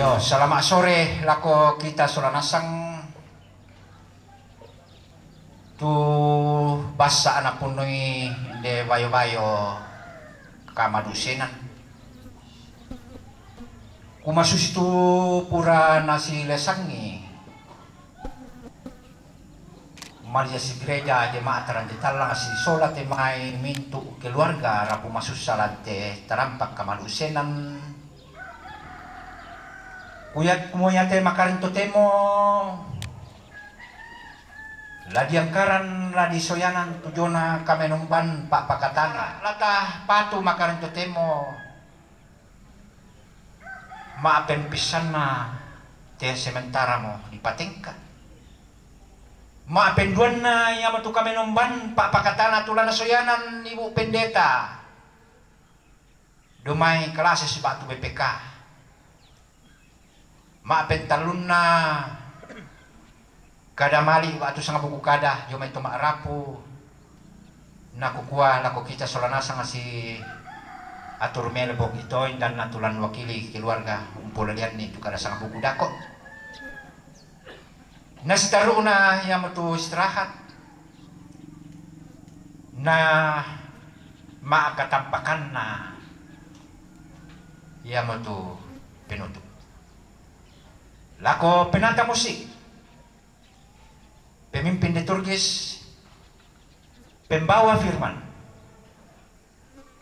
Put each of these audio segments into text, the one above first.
Yo, selamat sore lako kita sulanasang tu basa anak punoi de bayo-bayo kamadusenan. Kumasus tu pura nasi lesangi. Maria si gereja jemaat taranjetalang si solat mai mintu keluarga rapu masuk salat terampak kamadusenan. Kuyat kumuyate makarinto temo ladi angkaran ladi soyanan tujona kamenumban pak pakatana latah patu makarinto temo maapen pisan na te sementara mo dipatingkan maapen duan na yamatu kamenumban pak pakatana tulana soyanan ibu pendeta dumai kelas sebatu BPK maapen talun na kada mali waktu sangat buku kada yo main tomak rapu na kukua lako kita solanasa ngasi atur melbok itoin dan natulan wakili keluarga umpulalian ni kada sangat buku dako na sitaru na yang metu istirahat na maakatampakan na yang metu penutup lako penanta musik, pemimpin liturgis, pembawa firman,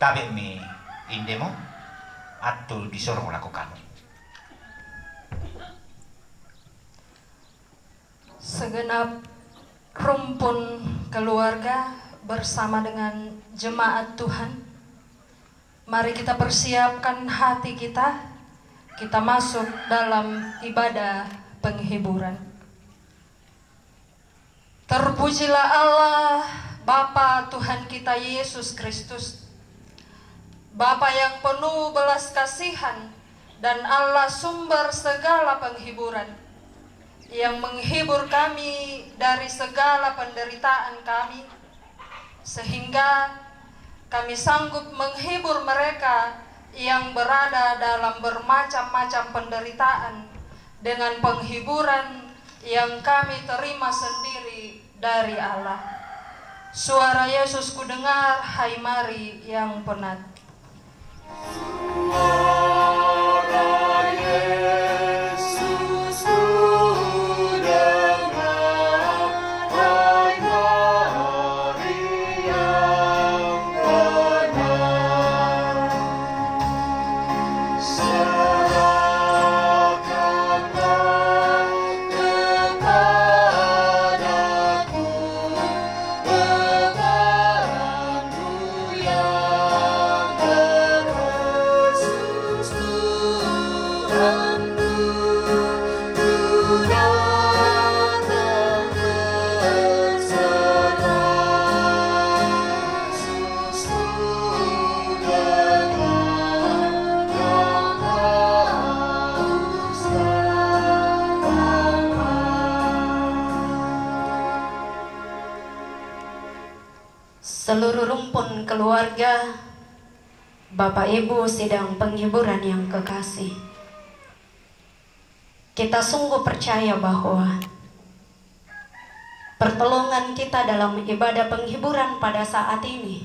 tabe mi indemo atau disuruh melakukan. Segenap rumpun keluarga bersama dengan jemaat Tuhan, mari kita persiapkan hati kita. Kita masuk dalam ibadah penghiburan. Terpujilah Allah, Bapa Tuhan kita Yesus Kristus, Bapa yang penuh belas kasihan dan Allah sumber segala penghiburan, yang menghibur kami dari segala penderitaan kami, sehingga kami sanggup menghibur mereka yang berada dalam bermacam-macam penderitaan dengan penghiburan yang kami terima sendiri dari Allah. Suara Yesus kudengar, hai mari yang penat. Suara Yesus kudengar, hai mari yang penat. Seluruh rumpun keluarga, Bapak Ibu sidang penghiburan yang kekasih, kita sungguh percaya bahwa pertolongan kita dalam ibadah penghiburan pada saat ini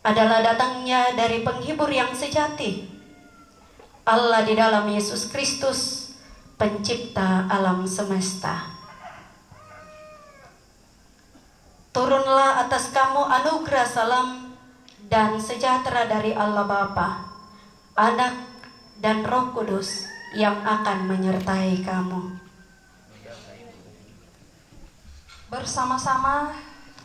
adalah datangnya dari penghibur yang sejati, Allah di dalam Yesus Kristus, pencipta alam semesta. Turunlah atas kamu anugerah salam dan sejahtera dari Allah Bapa, Anak, dan Roh Kudus yang akan menyertai kamu. Bersama-sama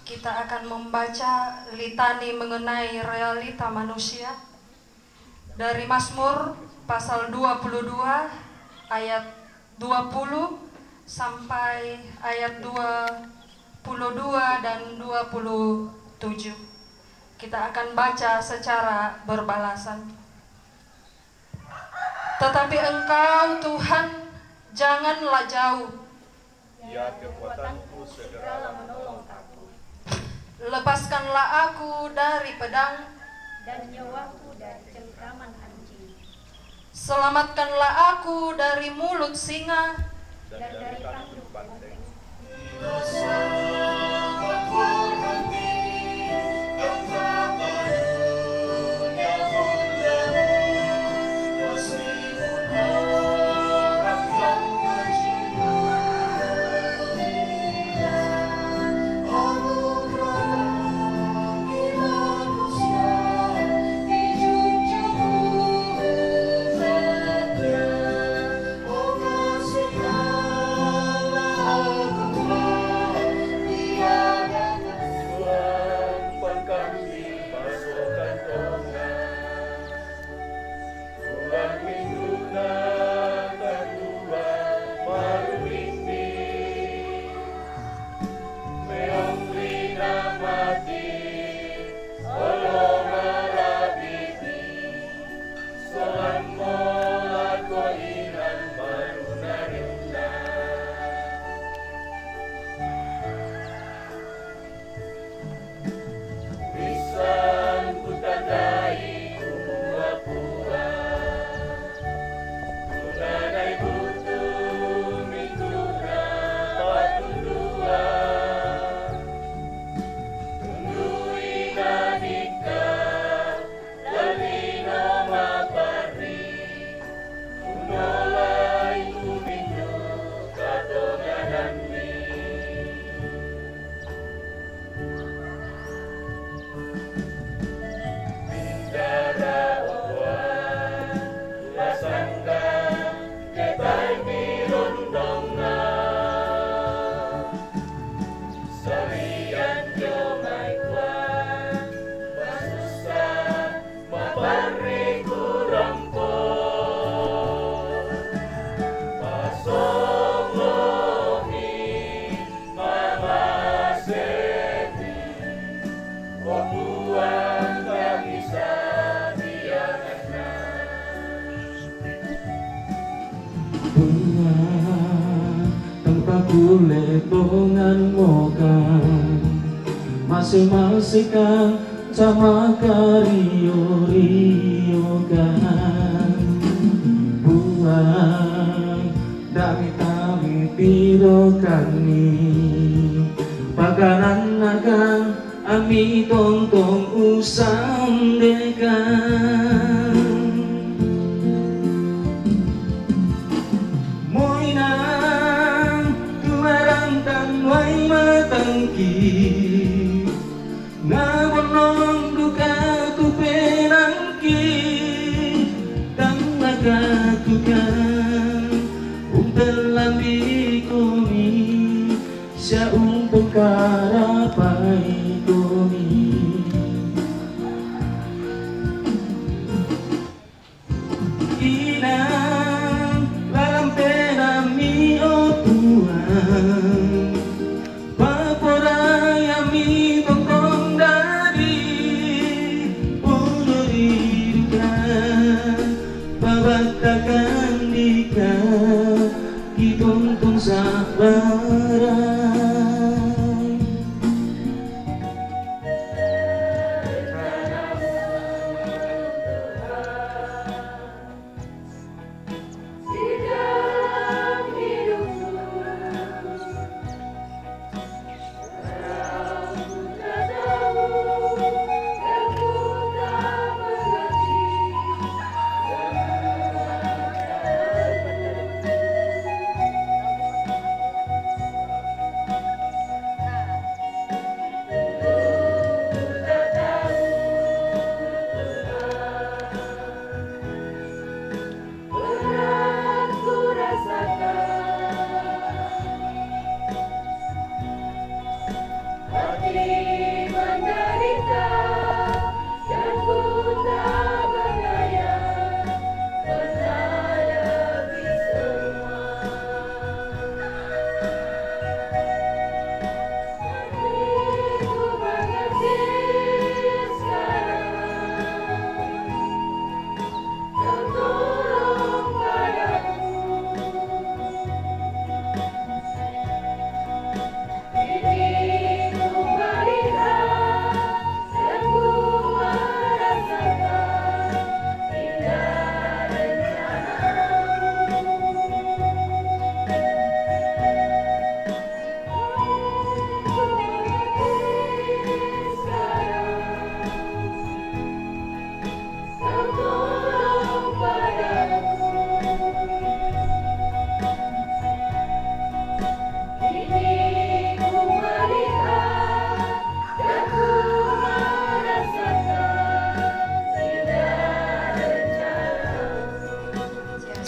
kita akan membaca litani mengenai realita manusia dari Mazmur pasal 22 ayat 20 sampai ayat 22 dan 27. Kita akan baca secara berbalasan. Tetapi Engkau Tuhan janganlah jauh. Ya kekuatanku segeralah menolong aku. Lepaskanlah aku dari pedang dan nyawaku dari cengkraman anjing. Selamatkanlah aku dari mulut singa dan dari tanduk banteng. Kuletongan mokan masing-masing kan sama kario kan buang dami kami pirokani pakanan nakan ami tontong usam dekan ngawonong duka ku penangki dan nagakukan umpel lambi kumi sia umpel karapai kumi inang lalam penami o Tuhan paporayami tongkong dari pulurikan pabatakan dika kituntong sabaran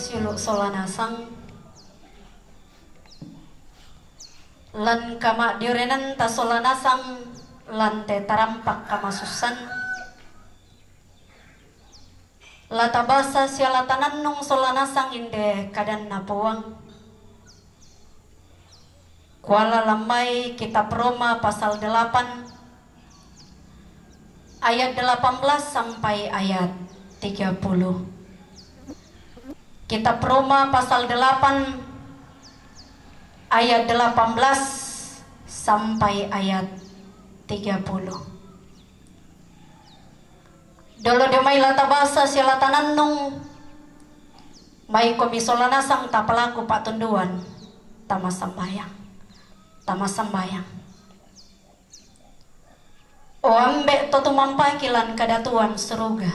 suluk solanasang lan kama diorenan ta solanasang lan te tarampak kamasusan lata basa sialatanan nung solanasang inde kadan napuang Kuala Lamai kitab Roma pasal 8 ayat 18 sampai ayat 30. Kitab Roma pasal 8 ayat 18 sampai ayat 30. Dolo demai lata basa silatanan nung mai komisolana sang tapalaku pak tunduan tama sambayang o ambek to tumampai kilan kadatuan suruga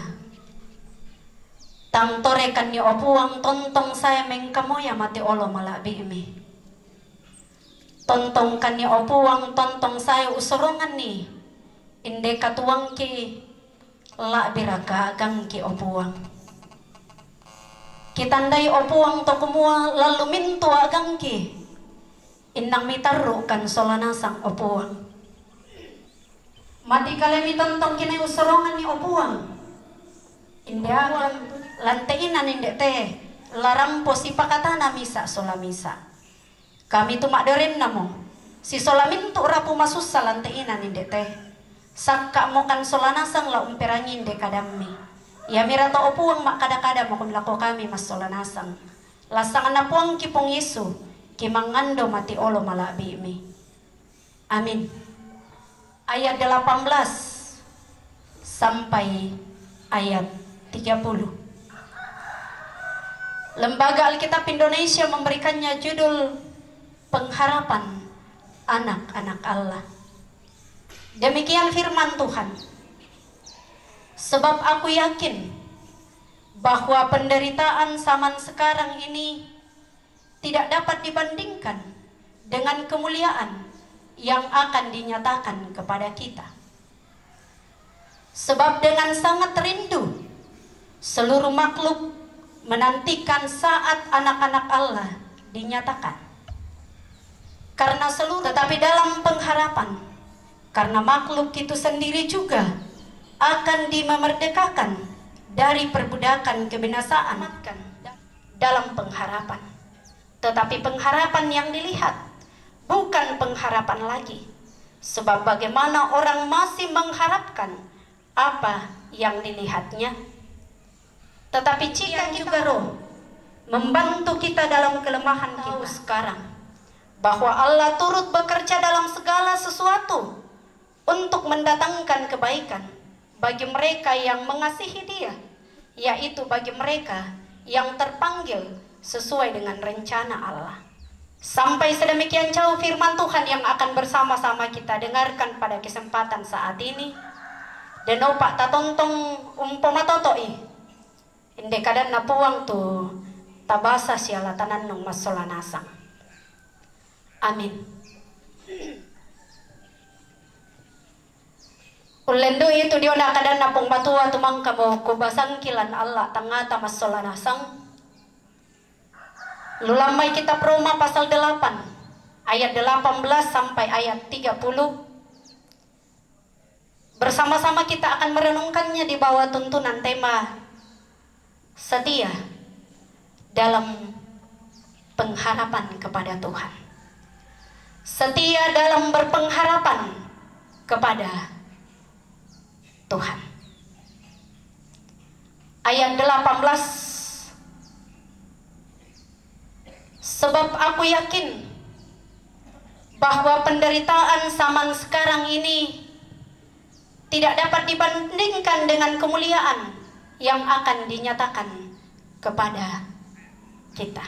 tang torekan ni opuang tontong saya mengkamoya mati olo malabi imi tontong kan ni opuang tontong saya usorongan ni inde katuang ki la biraga agang ki opuang kitandai opuang to kumua lalu mintu agang ki inang mitaru kan solanasang opuang mati kalemi tontong kinay usorongan ni opuang inde agang lanteinan inde teh larampo si pakatana misa solamisa kami tumak doren namo si solamin tu rapu masusa lanteinan inde teh sakka mo kan solanasang la umperangin de kadammi ya mirato opuang mak kada-kada mo kumlako kami mas solanasang lasang anapuang kipong Yesu kimangando mati olo malabi mi amin. Ayat 18 sampai ayat 30. Lembaga Alkitab Indonesia memberikannya judul Pengharapan Anak-anak Allah. Demikian firman Tuhan. Sebab aku yakin bahwa penderitaan zaman sekarang ini tidak dapat dibandingkan dengan kemuliaan yang akan dinyatakan kepada kita. Sebab dengan sangat rindu seluruh makhluk menantikan saat anak-anak Allah dinyatakan. Karena seluruh tetapi dalam pengharapan karena makhluk itu sendiri juga akan dimerdekakan dari perbudakan kebinasaan dalam pengharapan. Tetapi pengharapan yang dilihat bukan pengharapan lagi. Sebab bagaimana orang masih mengharapkan apa yang dilihatnya. Tetapi jika juga roh membantu kita dalam kelemahan kita sekarang, bahwa Allah turut bekerja dalam segala sesuatu untuk mendatangkan kebaikan bagi mereka yang mengasihi Dia, yaitu bagi mereka yang terpanggil sesuai dengan rencana Allah. Sampai sedemikian jauh firman Tuhan yang akan bersama-sama kita dengarkan pada kesempatan saat ini. Dan opak tatontong umpama totoi inde kadan napuang tu tabasa sialatanan nung masolanasang. Amin. Ulendo itu dia nak kadan napong batua tumang kamo kubasangkilan Allah tangata masolanasang. Lulamai kitab Roma pasal 8 ayat 18 sampai ayat 30. Bersama-sama kita akan merenungkannya di bawah tuntunan tema setia dalam pengharapan kepada Tuhan. Setia dalam berpengharapan kepada Tuhan. Ayat 18. Sebab aku yakin bahwa penderitaan zaman sekarang ini tidak dapat dibandingkan dengan kemuliaan yang akan dinyatakan kepada kita.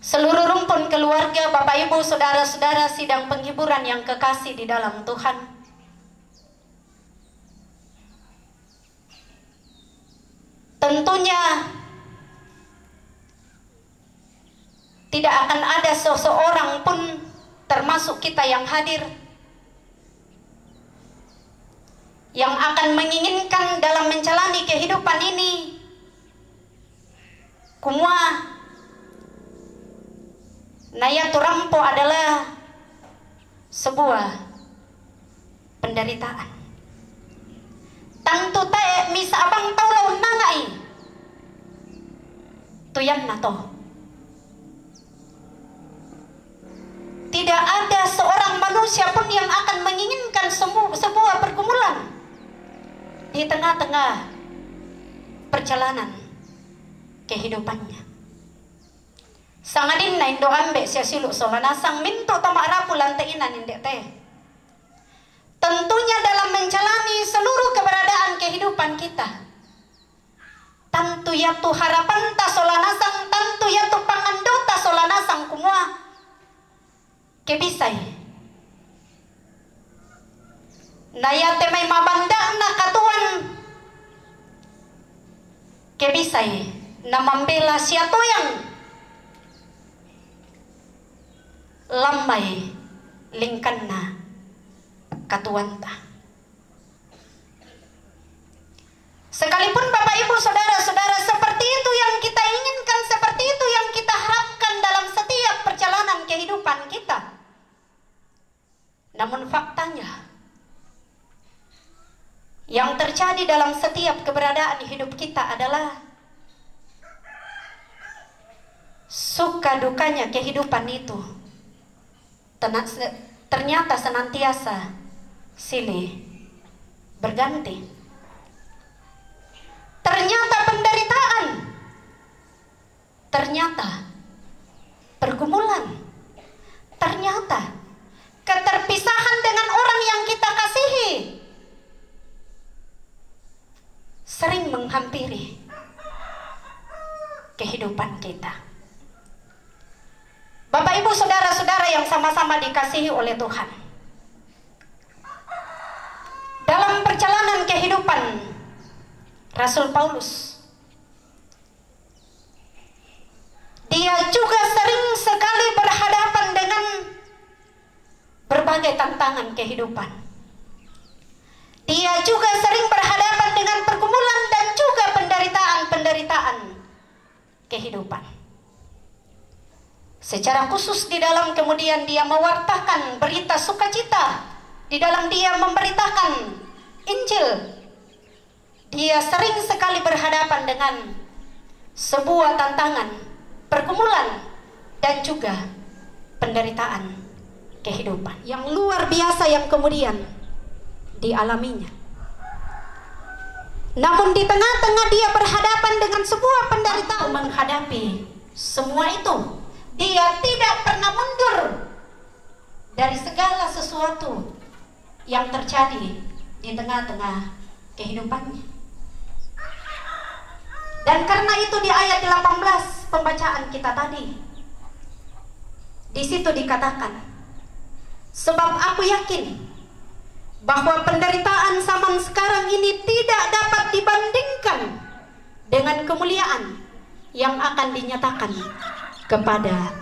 Seluruh rumpun keluarga, Bapak Ibu, saudara-saudara sidang penghiburan yang kekasih di dalam Tuhan, tentunya tidak akan ada seseorang pun termasuk kita yang hadir yang akan menginginkan dalam menjalani kehidupan ini kumua naya turampo adalah sebuah penderitaan. Tantu tae misa abang taulau nangai tuyan na to. Tidak ada seorang manusia pun yang akan menginginkan sebuah pergumulan di tengah-tengah perjalanan kehidupannya. Sangadin na indo ambe siya silu solanasang minto tamarapu lantainan indek teh. Tentunya dalam menjalani seluruh keberadaan kehidupan kita, tantu yatu harapan ta solanasang, tantu yatu pangandota solanasang kumua kebisay nayate may mabanda na katuan kebisay na mambela siya toyang lamay lingkan na katuanta. Sekalipun Bapak Ibu Saudara-saudara, seperti itu yang kita inginkan, seperti itu yang kita harapkan dalam setiap perjalanan kehidupan kita. Namun faktanya, yang terjadi dalam setiap keberadaan hidup kita adalah suka dukanya kehidupan itu ternyata senantiasa silih berganti. Ternyata penderitaan, ternyata pergumulan, ternyata keterpisahan dengan orang yang kita kasihi sering menghampiri kehidupan kita. Bapak Ibu Saudara-saudara yang sama-sama dikasihi oleh Tuhan, dalam perjalanan kehidupan Rasul Paulus, dia juga sering sekali berhadapan dengan berbagai tantangan kehidupan. Dia juga sering berhadapan dengan pergumulan dan juga penderitaan-penderitaan kehidupan. Secara khusus di dalam kemudian dia mewartakan berita sukacita, di dalam dia memberitakan Injil, dia sering sekali berhadapan dengan sebuah tantangan, pergumulan, dan juga penderitaan kehidupan yang luar biasa yang kemudian dialaminya. Namun di tengah-tengah dia berhadapan dengan sebuah penderitaan, menghadapi semua itu, dia tidak pernah mundur dari segala sesuatu yang terjadi di tengah-tengah kehidupannya. Dan karena itu di ayat 18 pembacaan kita tadi, di situ dikatakan, sebab aku yakin bahwa penderitaan zaman sekarang ini tidak dapat dibandingkan dengan kemuliaan yang akan dinyatakan kepada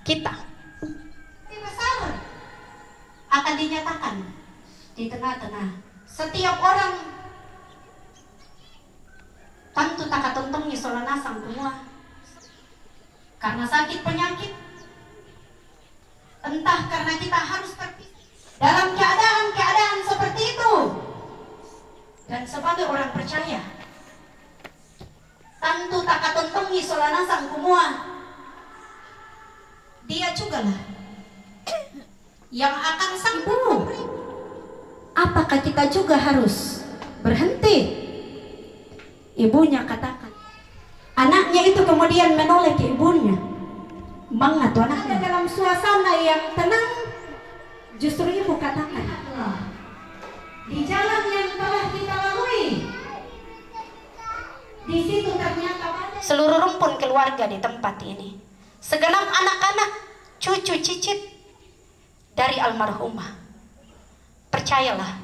kita. Besar akan dinyatakan di tengah-tengah setiap orang. Tentu tak katuntungnya solanasang semua karena sakit penyakit, entah karena kita harus terpisah dalam keadaan seperti itu. Dan sebagai orang percaya, tentu tak katuntungnya solanasang semua, dia juga lah yang akan sembuh. Apakah kita juga harus berhenti? Ibunya katakan, anaknya itu kemudian menoleh ke ibunya, mengatu anaknya dalam suasana yang tenang. Justru ibu katakan, di jalan yang telah kita lalui, di situ ternyata ada seluruh rumpun keluarga di tempat ini, segenap anak-anak, cucu cicit dari almarhumah. Percayalah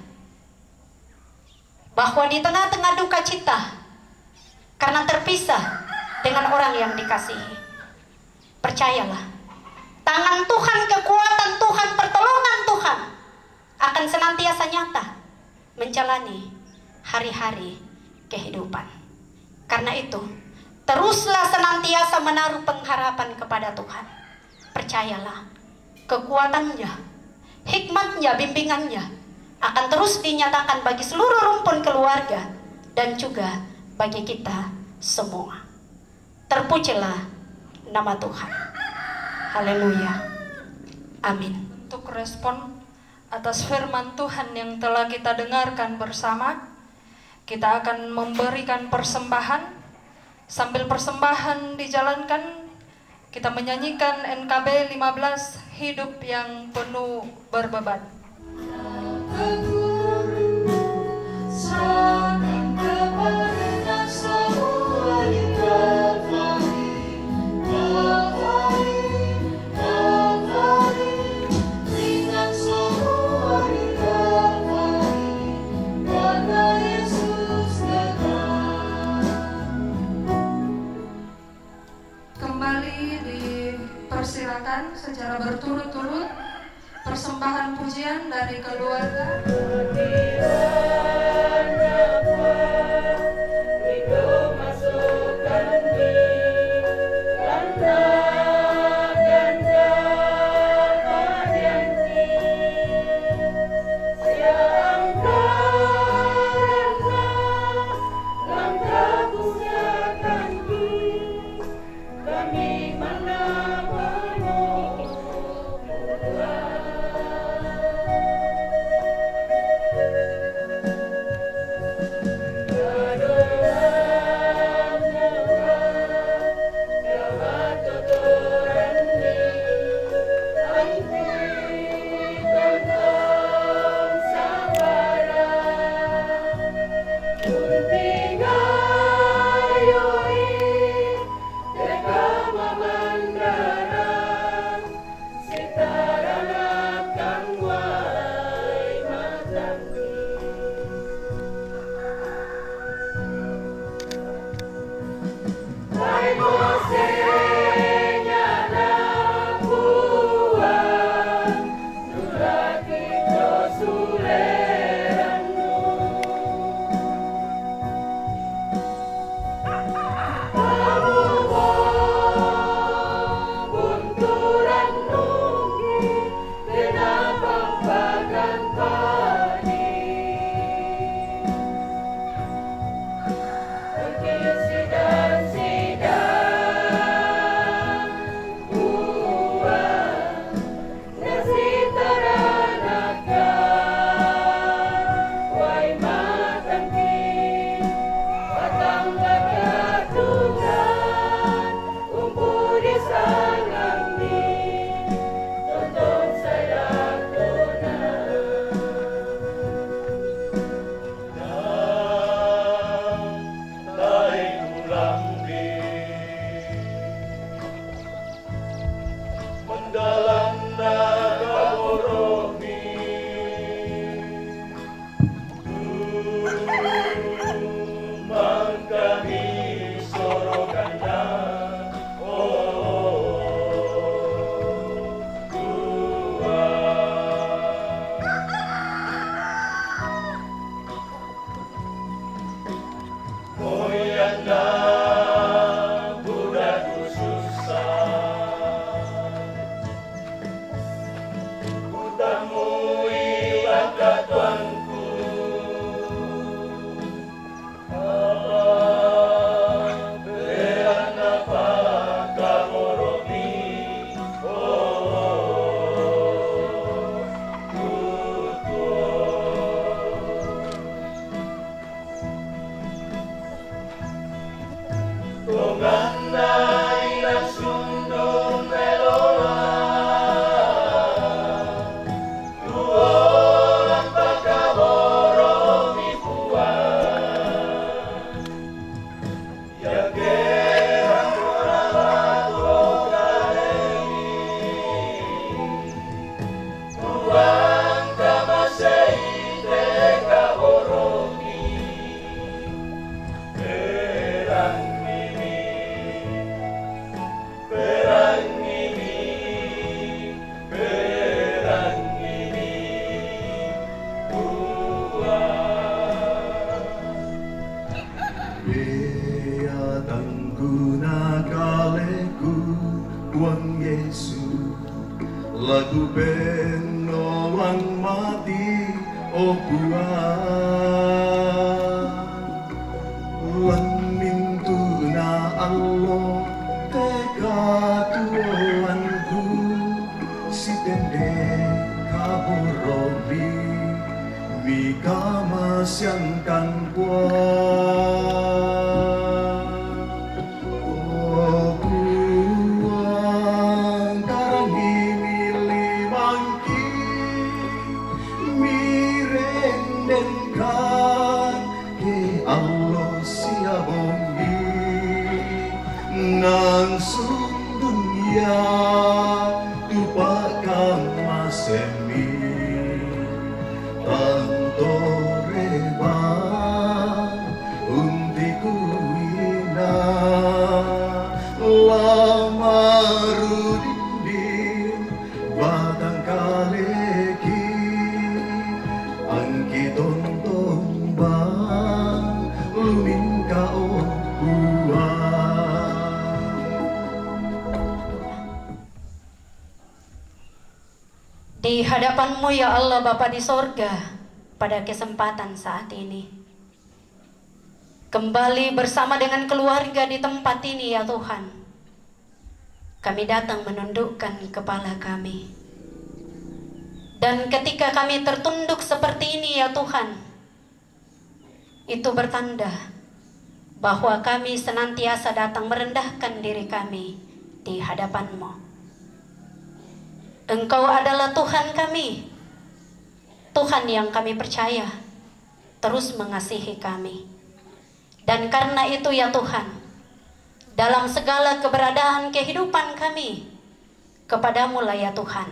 bahwa di tengah-tengah duka cita karena terpisah dengan orang yang dikasihi, percayalah, tangan Tuhan, kekuatan Tuhan, pertolongan Tuhan akan senantiasa nyata menjalani hari-hari kehidupan. Karena itu, Teruslah senantiasa menaruh pengharapan kepada Tuhan. Percayalah, kekuatannya, hikmatnya, bimbingannya akan terus dinyatakan bagi seluruh rumpun keluarga dan juga bagi kita semua. Terpujilah nama Tuhan. Haleluya. Amin. Untuk respon atas firman Tuhan yang telah kita dengarkan bersama, kita akan memberikan persembahan. Sambil persembahan dijalankan, kita menyanyikan NKB 15, Hidup yang Penuh Berbeban. Persilakan secara berturut-turut persembahan pujian dari keluarga. kuna kaleku Tuhan Yesus lagu penolak mati oh Tuhan lan mintuna Allah teka Tuhanku si tende kaborobi mika masyangkan oh Tuhan karangi milimangki mirenden ke Allah siabombi nang dunia tupakan masemi tanto reba untiku ina lama rudindin batang kaleki angki tontong bang lumin kao Di hadapan-Mu ya Allah Bapa di sorga, pada kesempatan saat ini kembali bersama dengan keluarga di tempat ini ya Tuhan, kami datang menundukkan kepala kami. Dan ketika kami tertunduk seperti ini ya Tuhan, itu bertanda bahwa kami senantiasa datang merendahkan diri kami di hadapan-Mu. Engkau adalah Tuhan kami, Tuhan yang kami percaya terus mengasihi kami. Dan karena itu ya Tuhan, dalam segala keberadaan kehidupan kami, kepadamu lah ya Tuhan,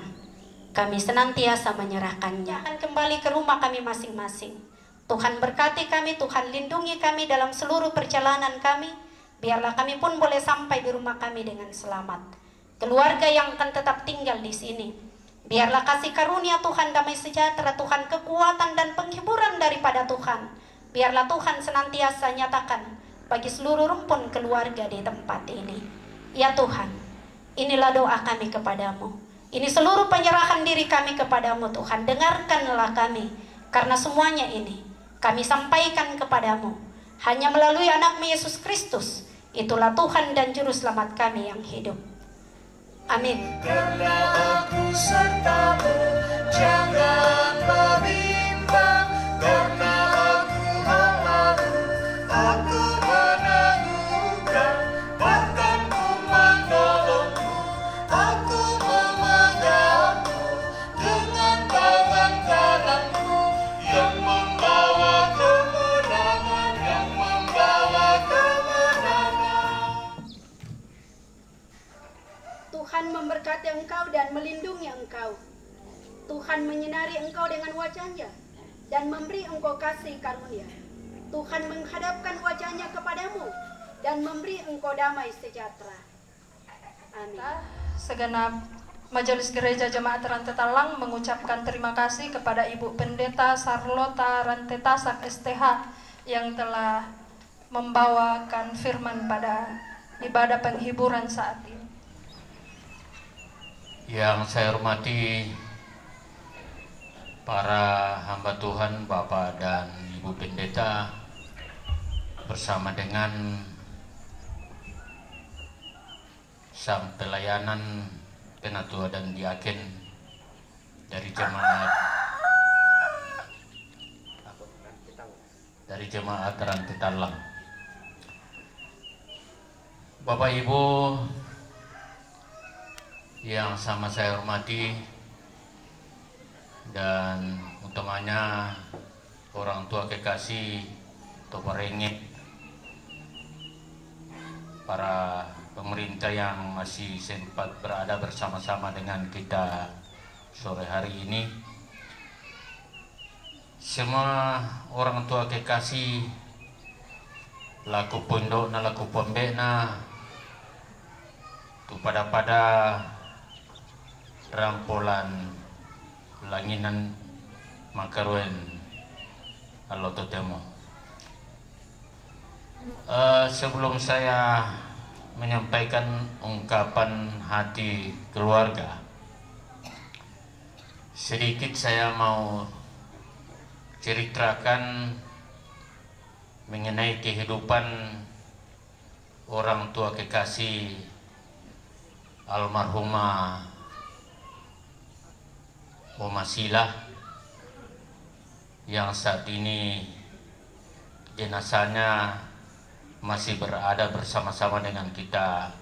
kami senantiasa menyerahkannya. Akan kembali ke rumah kami masing-masing. Tuhan berkati kami, Tuhan lindungi kami dalam seluruh perjalanan kami. Biarlah kami pun boleh sampai di rumah kami dengan selamat. Keluarga yang akan tetap tinggal di sini, biarlah kasih karunia Tuhan, damai sejahtera Tuhan, kekuatan dan penghiburan daripada Tuhan. Biarlah Tuhan senantiasa nyatakan bagi seluruh rumpun keluarga di tempat ini. Ya Tuhan, inilah doa kami kepadamu. Ini seluruh penyerahan diri kami kepadamu Tuhan. Dengarkanlah kami, karena semuanya ini kami sampaikan kepadamu hanya melalui anak-Mu Yesus Kristus. Itulah Tuhan dan Juru Selamat kami yang hidup. Amin. Karena aku sertamu, jangan berbimbang. Karena aku Allahmu, aku menangguhkan. Bahkan ku menolongmu, aku memegangmu dengan tangan kananku yang membawa kemenangan, yang membawa kemenangan. Tuhan memberkati engkau dan melindungi engkau. Tuhan menyinari engkau dengan wajah-Nya dan memberi engkau kasih karunia. Tuhan menghadapkan wajah-Nya kepadamu dan memberi engkau damai sejahtera. Amin. Segenap Majelis Gereja Jemaat Rantetalang mengucapkan terima kasih kepada Ibu Pendeta Sarlota Rantetasak STH yang telah membawakan firman pada ibadah penghiburan saat ini. Yang saya hormati para hamba Tuhan, Bapak dan Ibu Pendeta, bersama dengan sang pelayanan penatua dan diaken dari jemaat Rantetalang. Bapak Ibu yang sama saya hormati, dan utamanya orang tua kekasih atau merengek, para pemerintah yang masih sempat berada bersama-sama dengan kita sore hari ini, semua orang tua kekasih, laku pondok na laku pembena, tu pada rampolan langinan makaruen alo totemo. Sebelum saya menyampaikan ungkapan hati keluarga. Sedikit saya mau ceritakan mengenai kehidupan orang tua kekasih almarhumah Oma Silah yang saat ini jenazahnya masih berada bersama-sama dengan kita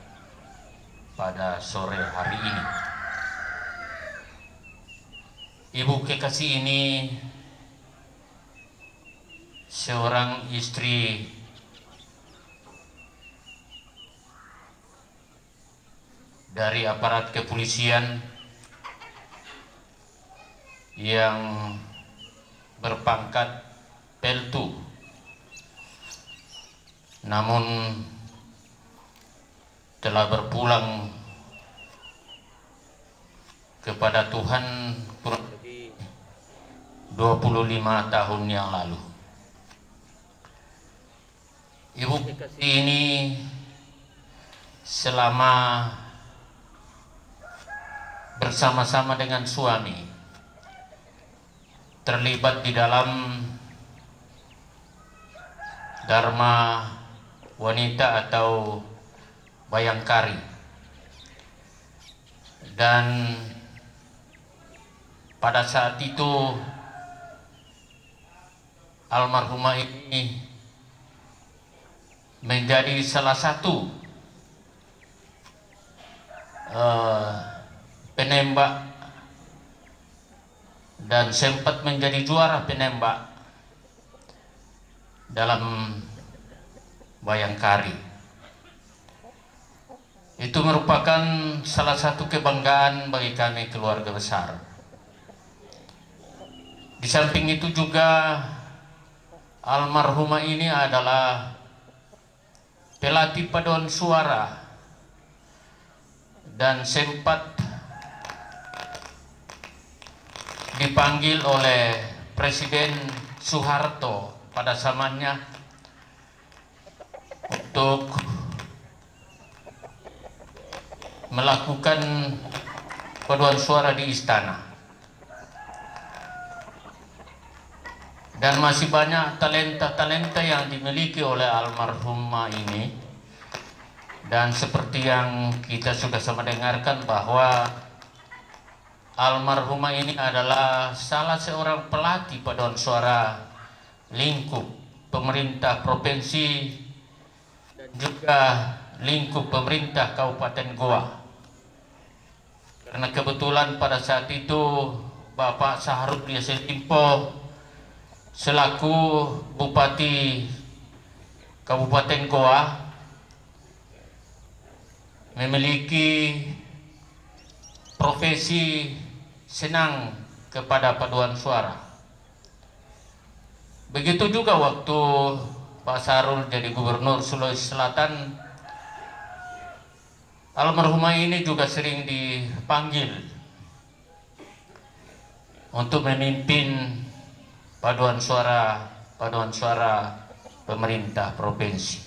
pada sore hari ini. Ibu kekasih ini seorang istri dari aparat kepolisian yang berpangkat peltu, namun telah berpulang kepada Tuhan kurang lebih 25 tahun yang lalu. Ibu ini selama bersama-sama dengan suami terlibat di dalam Dharma Wanita atau Bayangkari, dan pada saat itu almarhumah ini menjadi salah satu penembak dan sempat menjadi juara penembak dalam Bayangkari. Itu merupakan salah satu kebanggaan bagi kami keluarga besar. Di samping itu juga almarhumah ini adalah pelatih paduan suara dan sempat dipanggil oleh Presiden Soeharto pada zamannya untuk melakukan paduan suara di istana. Dan masih banyak talenta-talenta yang dimiliki oleh almarhumah ini. Dan seperti yang kita sudah sama dengarkan bahwa almarhumah ini adalah salah seorang pelatih paduan suara lingkup pemerintah provinsi dan juga lingkup pemerintah Kabupaten Goa. Karena kebetulan pada saat itu Bapak Saharul Yassin Limpo selaku Bupati Kabupaten Goa memiliki profesi senang kepada paduan suara. Begitu juga waktu Pak Saharul jadi Gubernur Sulawesi Selatan, almarhumah ini juga sering dipanggil untuk memimpin paduan suara pemerintah provinsi.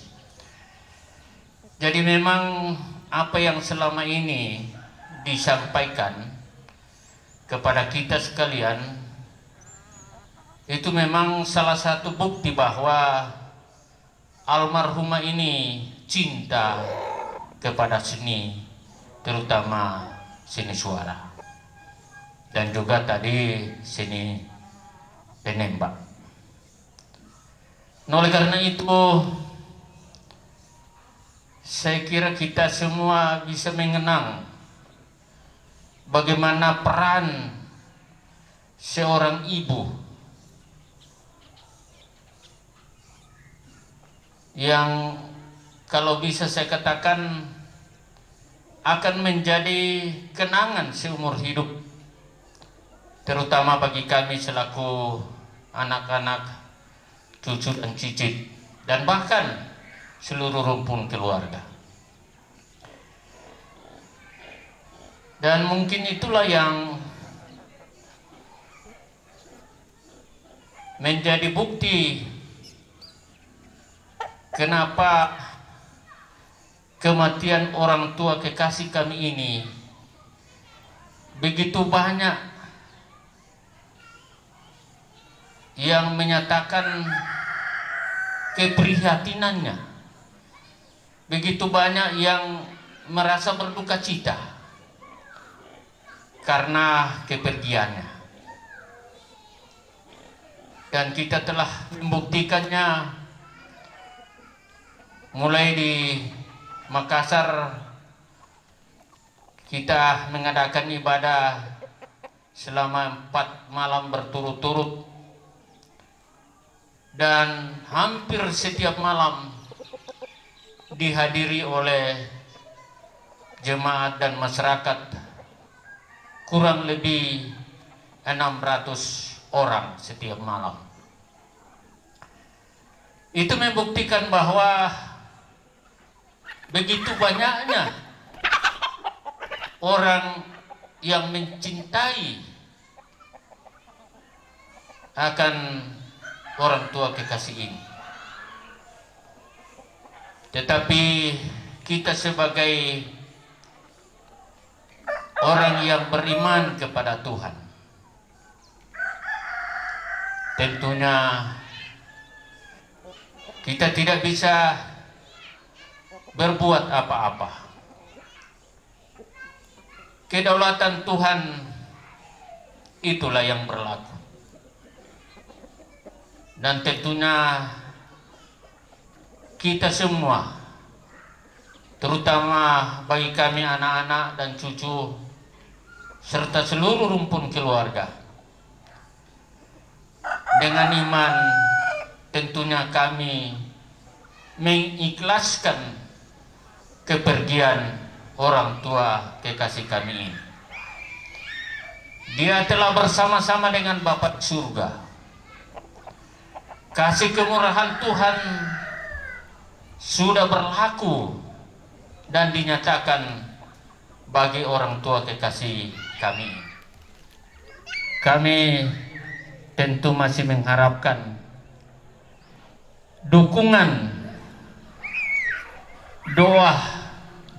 Jadi memang apa yang selama ini disampaikan kepada kita sekalian itu memang salah satu bukti bahwa almarhumah ini cinta kepada seni, terutama seni suara dan juga tadi seni penembak. Oleh karena itu saya kira kita semua bisa mengenang bagaimana peran seorang ibu yang kalau bisa saya katakan akan menjadi kenangan seumur hidup, terutama bagi kami selaku anak-anak, cucu dan cicit, dan bahkan seluruh rumpun keluarga. Dan mungkin itulah yang menjadi bukti kenapa kematian orang tua kekasih kami ini begitu banyak yang menyatakan keprihatinannya, begitu banyak yang merasa berduka cita karena kepergiannya, dan kita telah membuktikannya mulai di Makassar. Kita mengadakan ibadah selama 4 malam berturut-turut, dan hampir setiap malam dihadiri oleh jemaat dan masyarakat kurang lebih 600 orang setiap malam. Itu membuktikan bahwa begitu banyaknya orang yang mencintai akan orang tua kekasih ini. Tetapi kita sebagai orang yang beriman kepada Tuhan, tentunya kita tidak bisa berbuat apa-apa. Kedaulatan Tuhan itulah yang berlaku. Dan tentunya kita semua, terutama bagi kami anak-anak dan cucu serta seluruh rumpun keluarga, dengan iman tentunya kami mengikhlaskan kepergian orang tua kekasih kami ini. Dia telah bersama-sama dengan Bapa surga. Kasih kemurahan Tuhan sudah berlaku dan dinyatakan bagi orang tua kekasih kami. Kami tentu masih mengharapkan dukungan, doa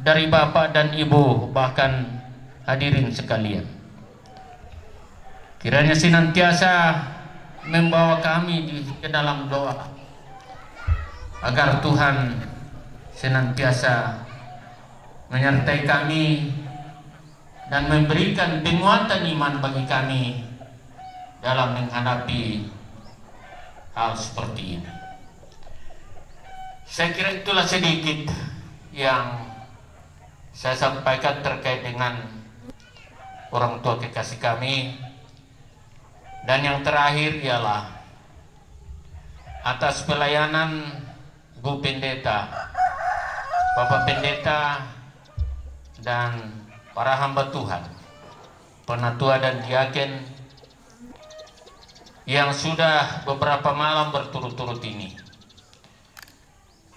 dari Bapak dan Ibu, bahkan hadirin sekalian. Kiranya senantiasa membawa kami ke dalam doa agar Tuhan senantiasa menyertai kami dan memberikan penguatan iman bagi kami dalam menghadapi hal seperti ini. Saya kira itulah sedikit yang saya sampaikan terkait dengan orang tua kekasih kami. Dan yang terakhir ialah atas pelayanan Bu Pendeta, Bapak Pendeta, dan para hamba Tuhan, penatua dan diaken yang sudah beberapa malam berturut-turut ini.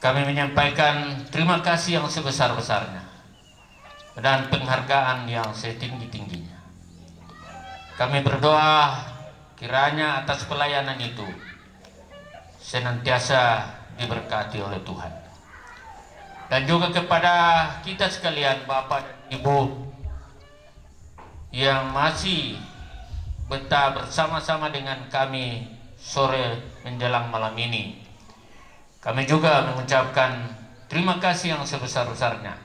Kami menyampaikan terima kasih yang sebesar-besarnya dan penghargaan yang setinggi-tingginya. Kami berdoa kiranya atas pelayanan itu senantiasa diberkati oleh Tuhan. Dan juga kepada kita sekalian, Bapak dan Ibu yang masih betah bersama-sama dengan kami sore menjelang malam ini, kami juga mengucapkan terima kasih yang sebesar-besarnya.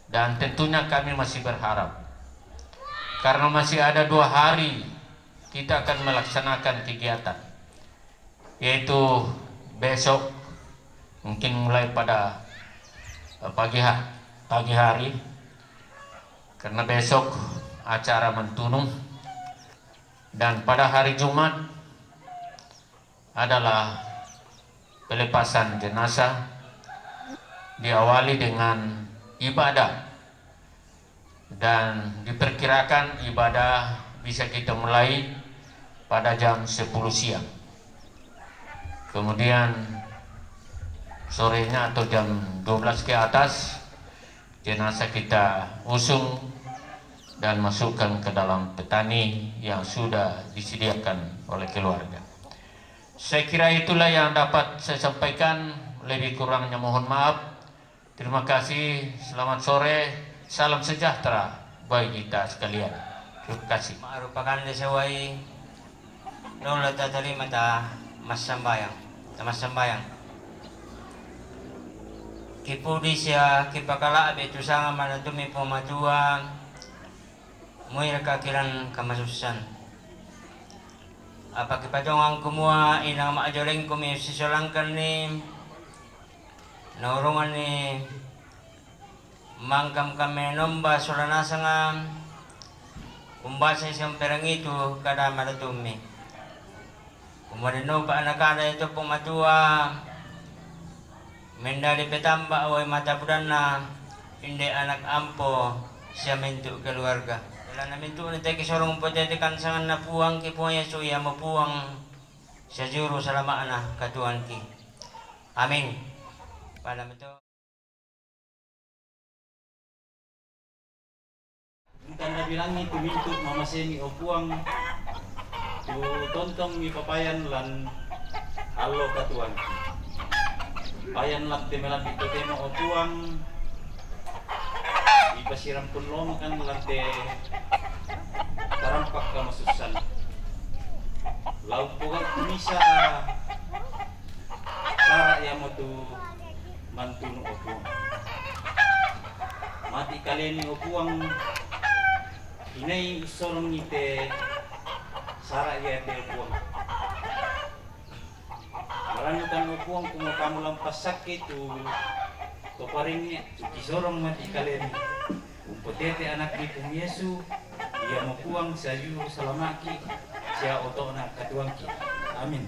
Dan tentunya kami masih berharap, karena masih ada 2 hari kita akan melaksanakan kegiatan, yaitu besok mungkin mulai pada pagi hari, karena besok acara mentunung, dan pada hari Jumat adalah pelepasan jenazah, diawali dengan ibadah, dan diperkirakan ibadah bisa kita mulai pada jam 10 siang. Kemudian sorenya atau jam 12 ke atas jenazah kita usung dan masukkan ke dalam petani yang sudah disediakan oleh keluarga. Saya kira itulah yang dapat saya sampaikan. Lebih kurangnya mohon maaf. Terima kasih, selamat sore, salam sejahtera bagi kita sekalian. Terima kasih. Merupakan desawai nula tatali mata mas sambayang. Kipudi siya kipakala abetu sanga manatumi pemajuan muir kakilan kamasusan. Apa kipajongang kumua inang maajoleng kumi sisolangkan ni naurungan ni mangkam kami nomba solanasangan kumbasa siyang perang itu kada maratumi. Kemudian pa anak ada itu pematua mendali petamba away mata budana hindi anak ampo siya mintu keluarga. Wala na mintu na tayo kisorong pajadikan sangan na puwang kipuang Yesu iya mapuwang siya juro salamaan na katuan ki. Amin. Pada itu. Tanda bilangi tumintut mamasemi opuang tu tontong mi papayan lan allo katuan payan lan temelan itu tema opuang ipasiram pun lomo kan lan te tarampak kamasusan laut pugang kumisa sara ya motu mantunu opuang mati kalian opuang inay isorong ite sara ya telepon. Maranutan upuang kung kamu lampas sakit tu paringnya isorong mati kalian. Umpotete anak ni pung Yesu ia mapuang sa juru salamaki siya oto na katuangki. Amin.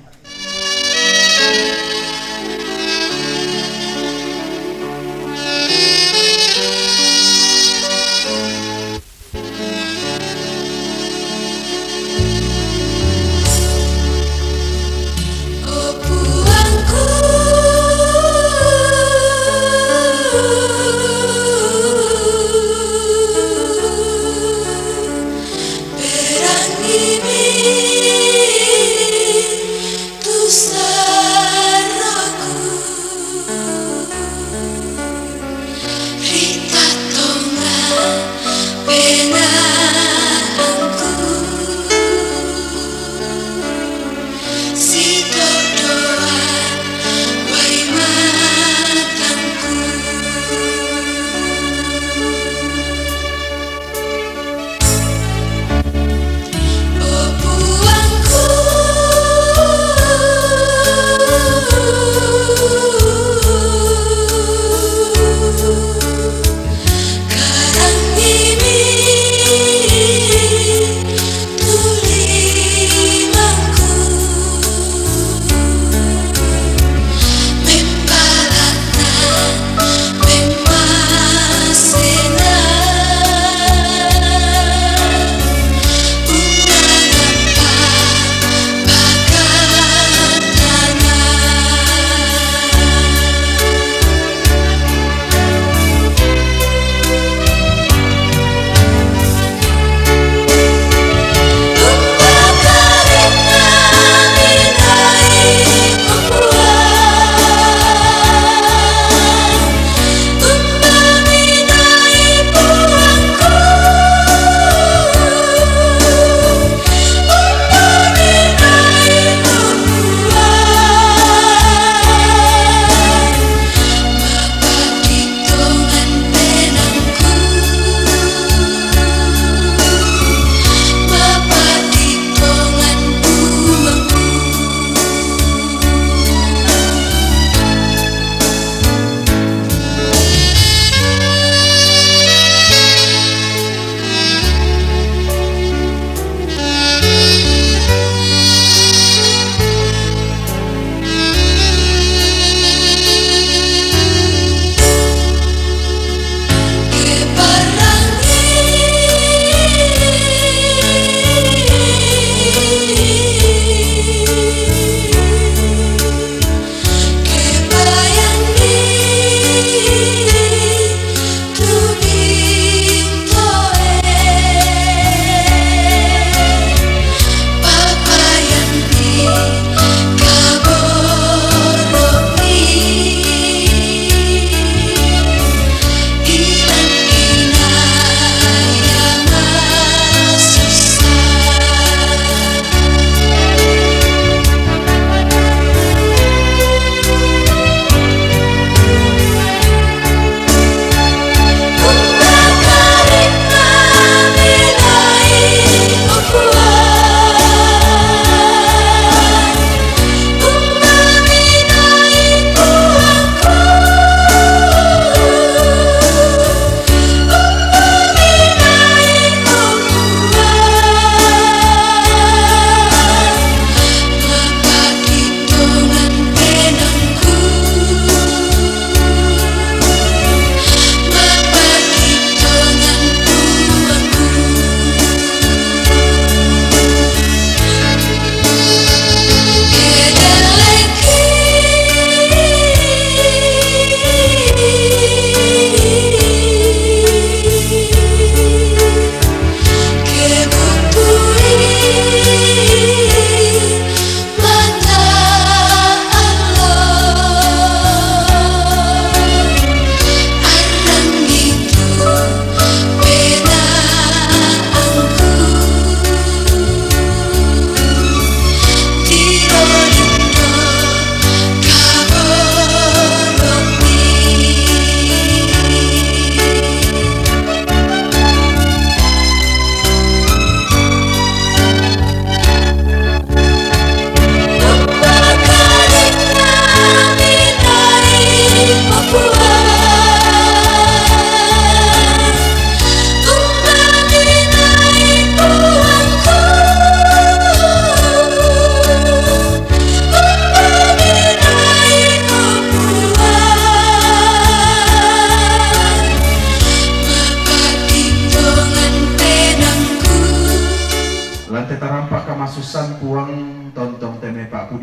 Tu saraku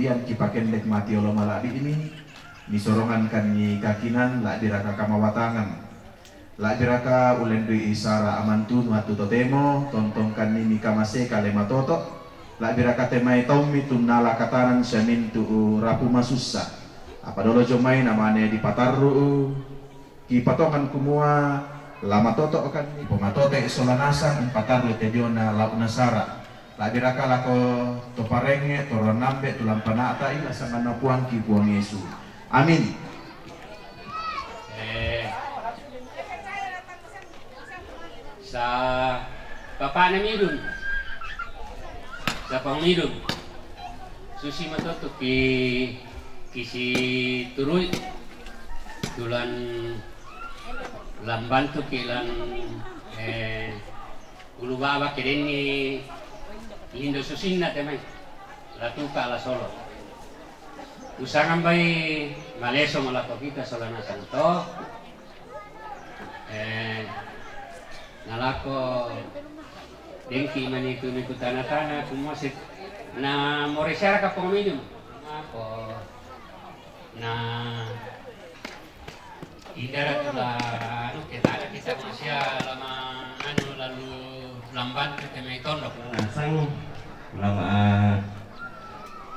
bian kipakendek mati olo malabi ini ni sorongan kan ni kakinan la diraka kamawatangan la diraka ulen dui isara amantun watu totemo tontongkan ni kamase kalema toto la diraka temai tommi tunnala katanan syamintu rapu masussa apa dolo jomai namane di patarru ki patongan kumua lama toto kan ni pomatote solanasan patarru tediona la unasara la diraka lako toparenge toronambe tulampanata ila sangana puang ki puang Yesu. Amin. Sa Bapak namidun, sa pangmidun, susi matoto kisi turuy, tulan lambantu kilan ulubaba kireni lindo susinna temay latuka la solo. Usangan bay maleso malako kita solanasan to nalako dengki maniku niku tanah-tanah kumosit na moresara ka pangminum ako na idara tula anu kita masya lama anu lalu lamban ke temaiton dok sang lama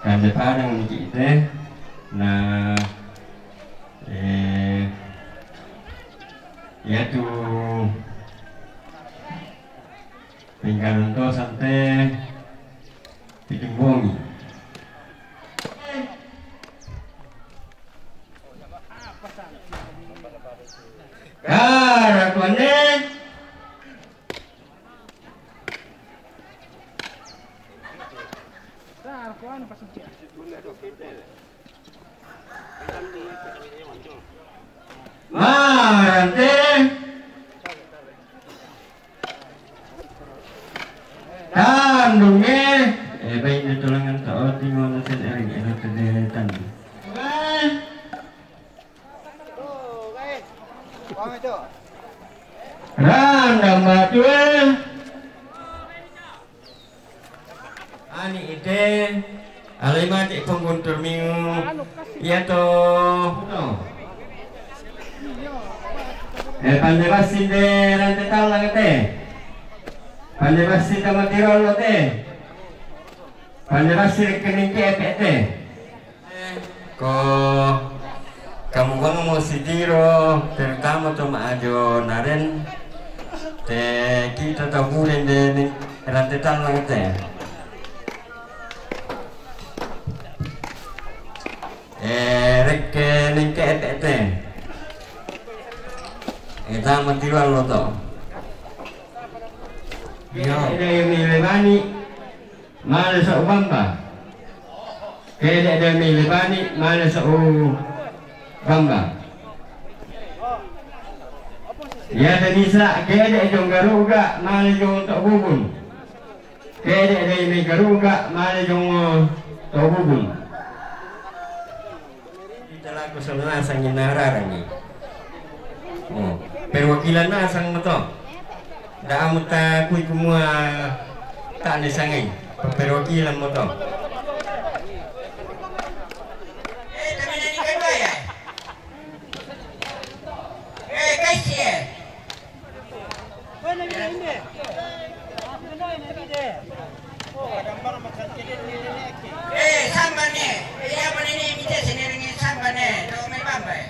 kanda parang kita na yaitu tinggalan to sampai bikin bongi Ratuannya Marante Tandungnya baik tulangan tao tinggal nasin ering eno kedetan Randang batue ani ide alimati pengguntur minggu iya toh pandai basin de rantai talang te pandai basin tamatirol te pandai basin kening te ko kamu bang mau sidiro terutama to maajo naren te kita taburin de rantai talang te rek kening te kita mentiwan lo to. Ada yang milibani mana sa ubamba. Kaya ada milibani mana sa ubamba. Ya ada nisa kaya ada jong garuga mana jong tak bubun. Kaya ada yang garuga mana jong tak bubun. Kita laku sebenarnya sangin nararang ni. Perwakilan na sang moto da amuta kuy kumua ta ni sangay perwakilan moto kami na ni kaya kasi bueno hindi sambane ya manini mite siniringi sambane do may bambay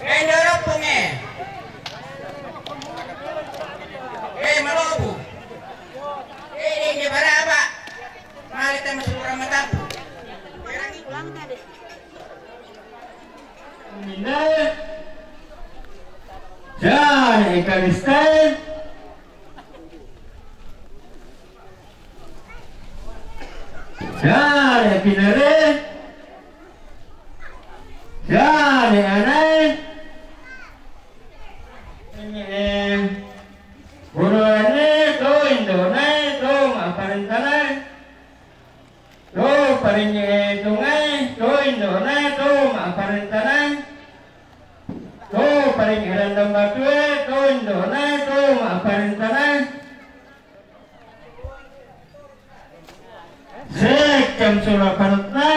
Endaropunge, malobu, ini berapa? Mari kita masuk ramatapu. Ini, jangan ikan istan. Jangan pinare, jangan aneh. Buruane to indone to aparentana to parinye tungai to indone to aparentana to parinye random batue to indone to aparentana jam surah paratna.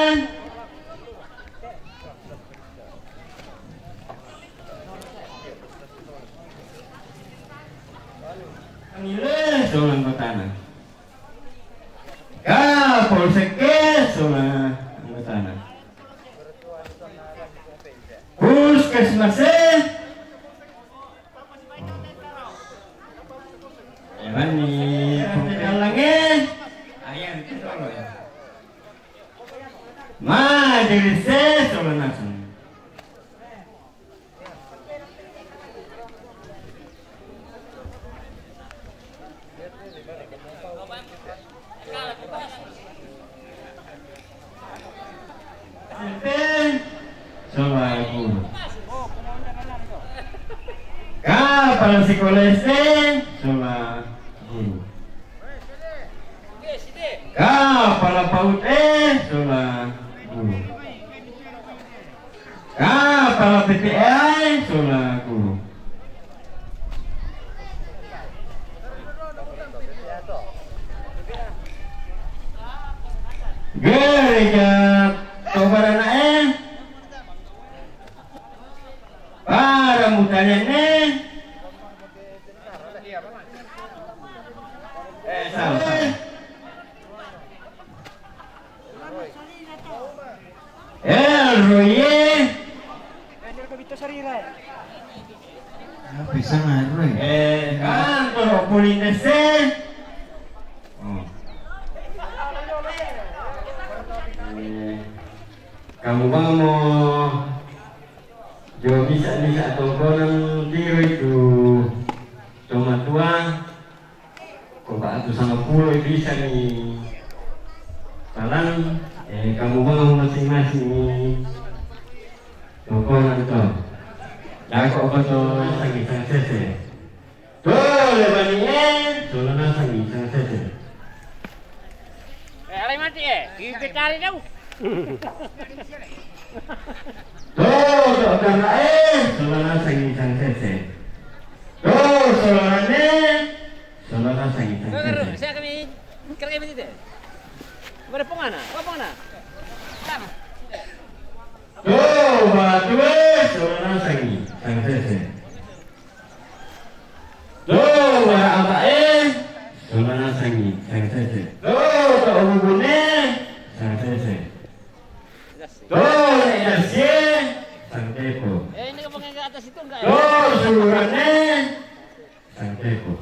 Nilai soal anggotana. Polseke soal anggotana. Puskesmase. Ewan ni langge. Ayam itu dulu ya. Majelis soal nasun. Soal guru. Kepala sekolah SD soal guru. Kepala PAUD soal guru. Kepala PTI soal guru. Gereja Tobarana para mutanya El Roye Bisa ngaruh kantor Polindese. Kamu bang mau jauh bisa tongkonan diri itu cuma tua kok aku sama pulau bisa nih salam kamu bang masing-masing nih tongkonan tuh ya kok tuh sang sese tuh lebannya solana sang sese alai mati kita cari jauh. Tuh, karena solana sang sese. Tuh, solana sang sese. Saya kami kerja begitu. Berpengana, apa? Sama. Tuh, batu solana sang sese. Tuh, apa solana sang sese. Tuh, ubune sang sese. Tuh, nasi sang teko. Ini ngomongin ke atas itu enggak ya? Tuh, sulurannya sang teko.